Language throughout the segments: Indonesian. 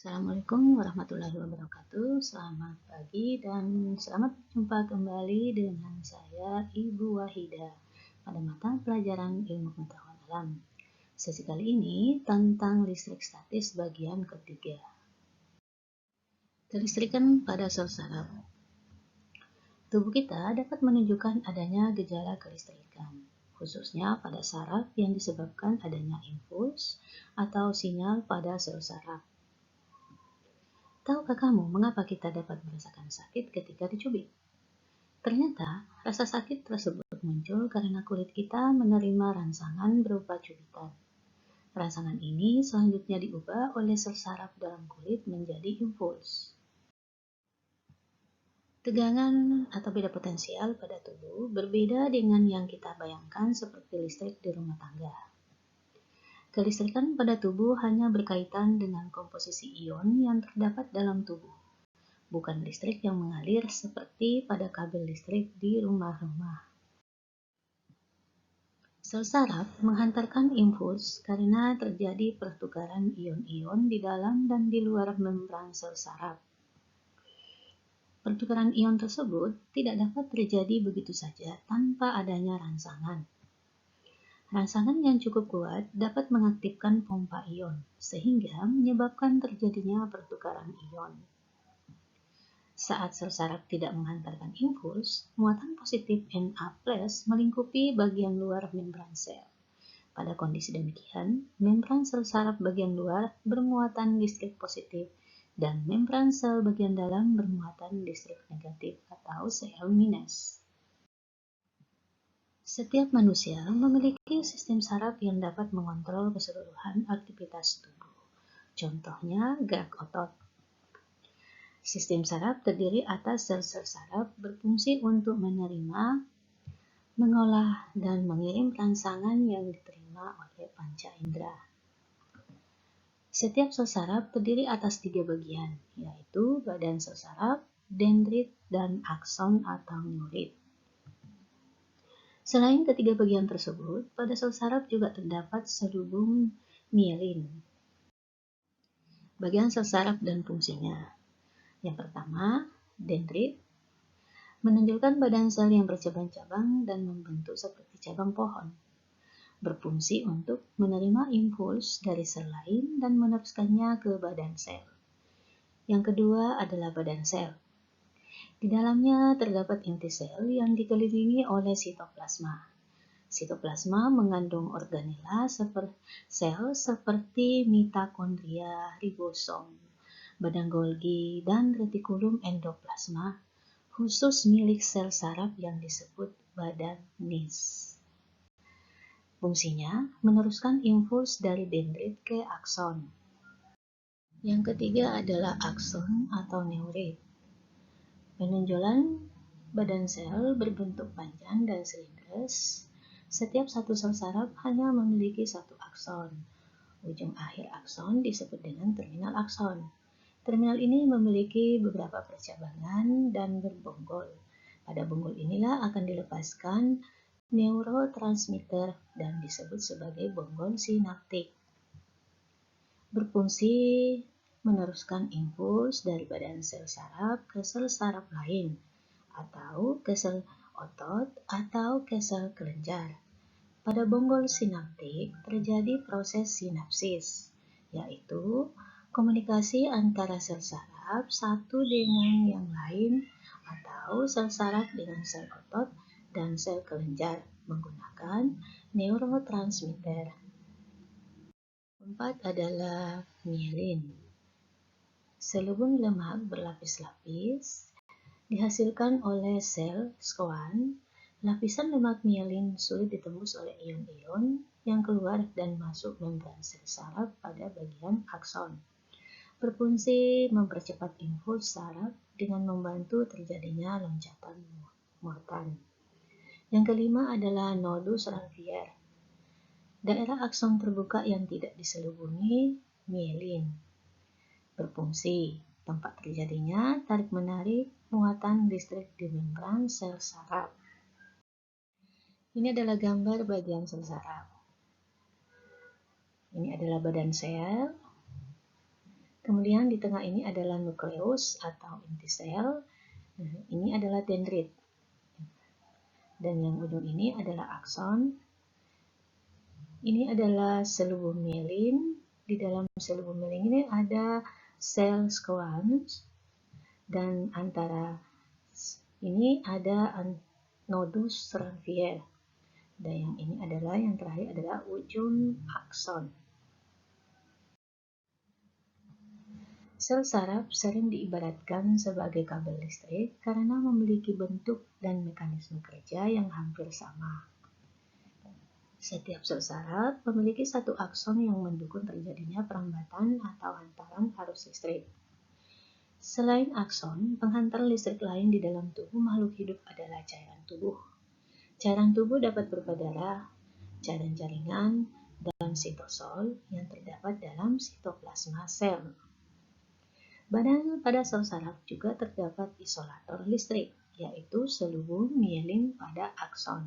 Assalamualaikum warahmatullahi wabarakatuh. Selamat pagi dan selamat jumpa kembali dengan saya Ibu Wahida pada mata pelajaran Ilmu Pengetahuan Alam. Sesi kali ini tentang listrik statis bagian ketiga. Kelistrikan pada sel saraf. Tubuh kita dapat menunjukkan adanya gejala kelistrikan, khususnya pada saraf yang disebabkan adanya impuls atau sinyal pada sel saraf. Tahukah kamu mengapa kita dapat merasakan sakit ketika dicubit? Ternyata, rasa sakit tersebut muncul karena kulit kita menerima rangsangan berupa cubitan. Rangsangan ini selanjutnya diubah oleh sel saraf dalam kulit menjadi impuls. Tegangan atau beda potensial pada tubuh berbeda dengan yang kita bayangkan seperti listrik di rumah tangga. Kelistrikan pada tubuh hanya berkaitan dengan komposisi ion yang terdapat dalam tubuh, bukan listrik yang mengalir seperti pada kabel listrik di rumah-rumah. Sel saraf menghantarkan impuls karena terjadi pertukaran ion-ion di dalam dan di luar membran sel saraf. Pertukaran ion tersebut tidak dapat terjadi begitu saja tanpa adanya rangsangan. Rangsangan yang cukup kuat dapat mengaktifkan pompa ion, sehingga menyebabkan terjadinya pertukaran ion. Saat sel saraf tidak menghantarkan impuls, muatan positif Na+ melingkupi bagian luar membran sel. Pada kondisi demikian, membran sel saraf bagian luar bermuatan listrik positif dan membran sel bagian dalam bermuatan listrik negatif atau Cl-. Setiap manusia memiliki sistem saraf yang dapat mengontrol keseluruhan aktivitas tubuh. Contohnya, gerak otot. Sistem saraf terdiri atas sel-sel saraf berfungsi untuk menerima, mengolah, dan mengirim rangsangan yang diterima oleh panca indera. Setiap sel saraf terdiri atas 3 bagian, yaitu badan sel saraf, dendrit, dan akson atau neurit. Selain ketiga bagian tersebut, pada sel saraf juga terdapat selubung mielin. Bagian sel saraf dan fungsinya. Yang pertama, dendrit menunjukkan badan sel yang bercabang-cabang dan membentuk seperti cabang pohon. Berfungsi untuk menerima impuls dari sel lain dan meneruskannya ke badan sel. Yang kedua adalah badan sel. Di dalamnya terdapat inti sel yang dikelilingi oleh sitoplasma. Sitoplasma mengandung organela sel seperti mitokondria, ribosom, badan Golgi, dan retikulum endoplasma, khusus milik sel saraf yang disebut badan nis. Fungsinya meneruskan impuls dari dendrit ke akson. Yang ketiga adalah akson atau neurit. Penonjolan badan sel berbentuk panjang dan silindris. Setiap satu sel saraf hanya memiliki satu akson. Ujung akhir akson disebut dengan terminal akson. Terminal ini memiliki beberapa percabangan dan berbonggol. Pada bonggol inilah akan dilepaskan neurotransmitter dan disebut sebagai bonggol sinaptik. Berfungsi meneruskan impuls dari badan sel saraf ke sel saraf lain, atau ke sel otot atau ke sel kelenjar. Pada bonggol sinaptik terjadi proses sinapsis, yaitu komunikasi antara sel saraf satu dengan yang lain atau sel saraf dengan sel otot dan sel kelenjar menggunakan neurotransmitter. Keempat adalah mielin. Selubung lemak berlapis-lapis dihasilkan oleh sel Schwann. Lapisan lemak mielin sulit ditembus oleh ion-ion yang keluar dan masuk membran sel saraf pada bagian akson. Berfungsi mempercepat impuls saraf dengan membantu terjadinya loncatan muatan. Yang kelima adalah nodus Ranvier. Daerah akson terbuka yang tidak diselubungi mielin. Berfungsi tempat terjadinya tarik-menarik muatan listrik di membran sel saraf. Ini adalah gambar bagian sel saraf. Ini adalah badan sel. Kemudian di tengah ini adalah nukleus atau inti sel. Ini adalah dendrit. Dan yang ujung ini adalah akson. Ini adalah selubung mielin. Di dalam selubung mielin ini ada sel Schwann. Dan antara ini ada nodus Ranvier. Dan yang terakhir adalah ujung akson. Sel saraf sering diibaratkan sebagai kabel listrik karena memiliki bentuk dan mekanisme kerja yang hampir sama. Setiap sel saraf memiliki satu akson yang mendukung terjadinya perambatan atau hantaran arus listrik. Selain akson, penghantar listrik lain di dalam tubuh makhluk hidup adalah cairan tubuh. Cairan tubuh dapat berupa darah, cairan jaringan, dan sitosol yang terdapat dalam sitoplasma sel. Pada sel saraf juga terdapat isolator listrik, yaitu selubung mielin pada akson.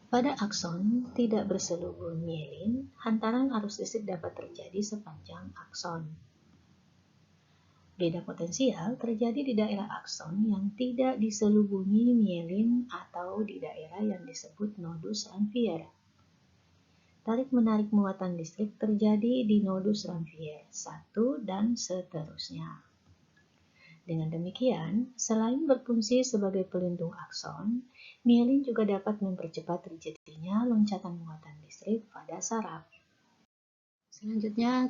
Pada akson tidak berselubung mielin, hantaran arus listrik dapat terjadi sepanjang akson. Beda potensial terjadi di daerah akson yang tidak diselubungi mielin atau di daerah yang disebut nodus Ranvier. Tarik-menarik muatan listrik terjadi di nodus Ranvier 1 dan seterusnya. Dengan demikian, selain berfungsi sebagai pelindung akson, mielin juga dapat mempercepat terjadinya loncatan muatan listrik pada saraf. Selanjutnya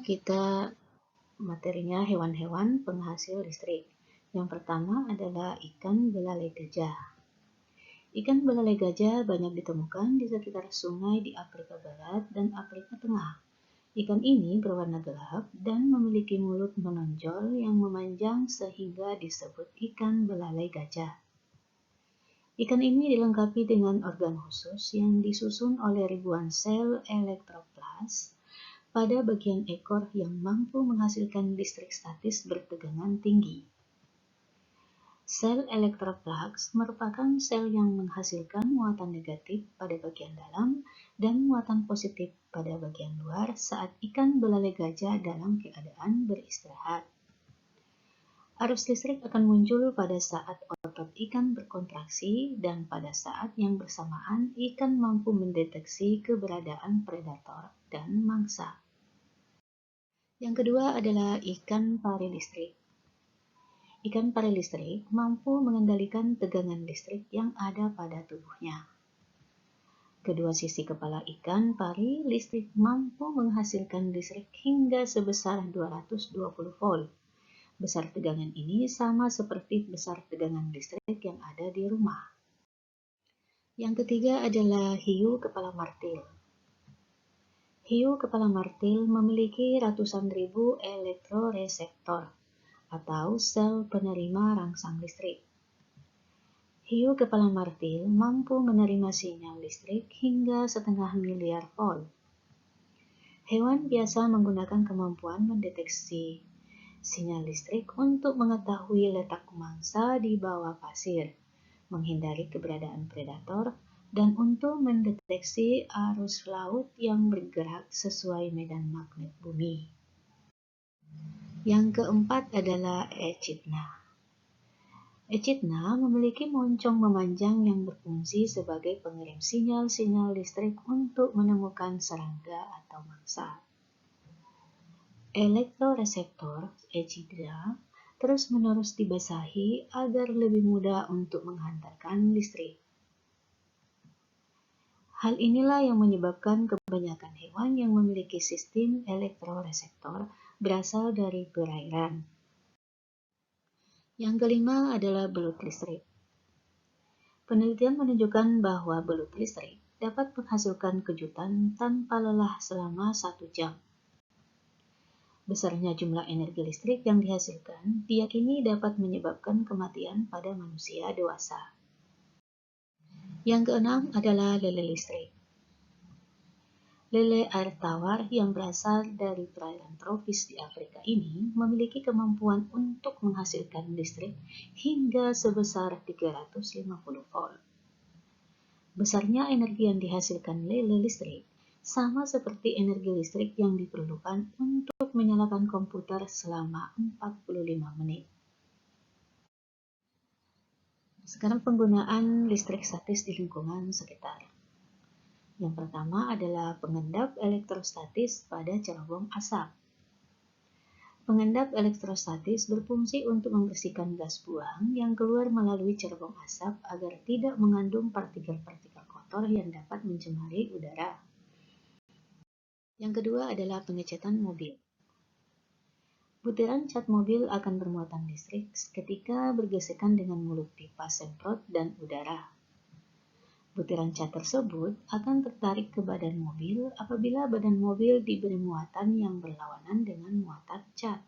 materinya hewan-hewan penghasil listrik. Yang pertama adalah ikan belalai gajah. Ikan belalai gajah banyak ditemukan di sekitar sungai di Afrika Barat dan Afrika Tengah. Ikan ini berwarna gelap dan memiliki mulut menonjol yang memanjang sehingga disebut ikan belalai gajah. Ikan ini dilengkapi dengan organ khusus yang disusun oleh ribuan sel elektroplas pada bagian ekor yang mampu menghasilkan listrik statis bertegangan tinggi. Sel elektroplas merupakan sel yang menghasilkan muatan negatif pada bagian dalam dan muatan positif pada bagian luar saat ikan belalai gajah dalam keadaan beristirahat. Arus listrik akan muncul pada saat otot ikan berkontraksi dan pada saat yang bersamaan ikan mampu mendeteksi keberadaan predator dan mangsa. Yang kedua adalah ikan pari listrik. Ikan pari listrik mampu mengendalikan tegangan listrik yang ada pada tubuhnya. Kedua sisi kepala ikan pari listrik mampu menghasilkan listrik hingga sebesar 220 volt. Besar tegangan ini sama seperti besar tegangan listrik yang ada di rumah. Yang ketiga adalah hiu kepala martil. Hiu kepala martil memiliki ratusan ribu elektroreseptor atau sel penerima rangsang listrik. Hiu kepala martil mampu menerima sinyal listrik hingga 0,5 miliar volt. Hewan biasa menggunakan kemampuan mendeteksi sinyal listrik untuk mengetahui letak mangsa di bawah pasir, menghindari keberadaan predator, dan untuk mendeteksi arus laut yang bergerak sesuai medan magnet bumi. Yang keempat adalah echidna. Echidna memiliki moncong memanjang yang berfungsi sebagai pengirim sinyal-sinyal listrik untuk menemukan serangga atau mangsa. Elektroreseptor echidna terus-menerus dibasahi agar lebih mudah untuk menghantarkan listrik. Hal inilah yang menyebabkan kebanyakan hewan yang memiliki sistem elektroreseptor berasal dari perairan. Yang kelima adalah belut listrik. Penelitian menunjukkan bahwa belut listrik dapat menghasilkan kejutan tanpa lelah selama 1 jam. Besarnya jumlah energi listrik yang dihasilkan diyakini dapat menyebabkan kematian pada manusia dewasa. Yang keenam adalah lele listrik. Lele air tawar yang berasal dari perairan tropis di Afrika ini memiliki kemampuan untuk menghasilkan listrik hingga sebesar 350 volt. Besarnya energi yang dihasilkan lele listrik sama seperti energi listrik yang diperlukan untuk menyalakan komputer selama 45 menit. Sekarang penggunaan listrik statis di lingkungan sekitar. Yang pertama adalah pengendap elektrostatis pada cerobong asap. Pengendap elektrostatis berfungsi untuk membersihkan gas buang yang keluar melalui cerobong asap agar tidak mengandung partikel-partikel kotor yang dapat mencemari udara. Yang kedua adalah pengecatan mobil. Butiran cat mobil akan bermuatan listrik ketika bergesekan dengan mulut pipa semprot dan udara. Butiran cat tersebut akan tertarik ke badan mobil apabila badan mobil diberi muatan yang berlawanan dengan muatan cat.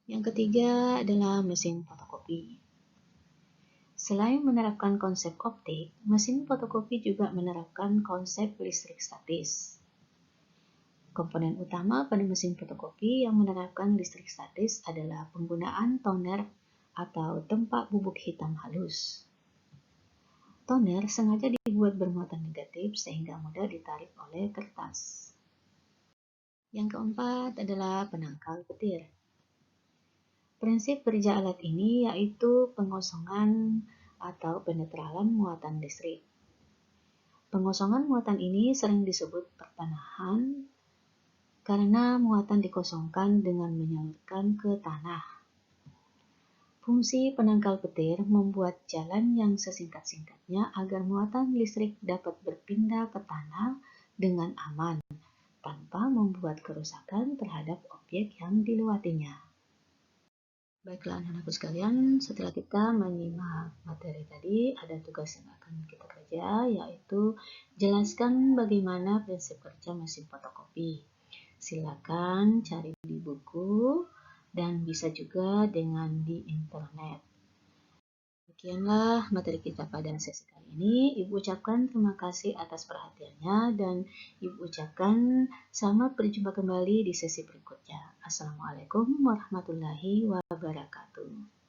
Yang ketiga adalah mesin fotokopi. Selain menerapkan konsep optik, mesin fotokopi juga menerapkan konsep listrik statis. Komponen utama pada mesin fotokopi yang menerapkan listrik statis adalah penggunaan toner atau tempat bubuk hitam halus. Toner sengaja dibuat bermuatan negatif sehingga mudah ditarik oleh kertas. Yang keempat adalah penangkal petir. Prinsip kerja alat ini yaitu pengosongan atau penetralan muatan listrik. Pengosongan muatan ini sering disebut pertanahan karena muatan dikosongkan dengan menyalurkan ke tanah. Fungsi penangkal petir membuat jalan yang sesingkat-singkatnya agar muatan listrik dapat berpindah ke tanah dengan aman, tanpa membuat kerusakan terhadap objek yang dilewatinya. Baiklah anak-anakku sekalian, setelah kita menyimak materi tadi, ada tugas yang akan kita kerja, yaitu jelaskan bagaimana prinsip kerja mesin fotokopi. Silakan cari di buku dan bisa juga dengan di internet. Demikianlah materi kita pada sesi kali ini. Ibu ucapkan terima kasih atas perhatiannya dan Ibu ucapkan selamat berjumpa kembali di sesi berikutnya. Assalamualaikum warahmatullahi wabarakatuh.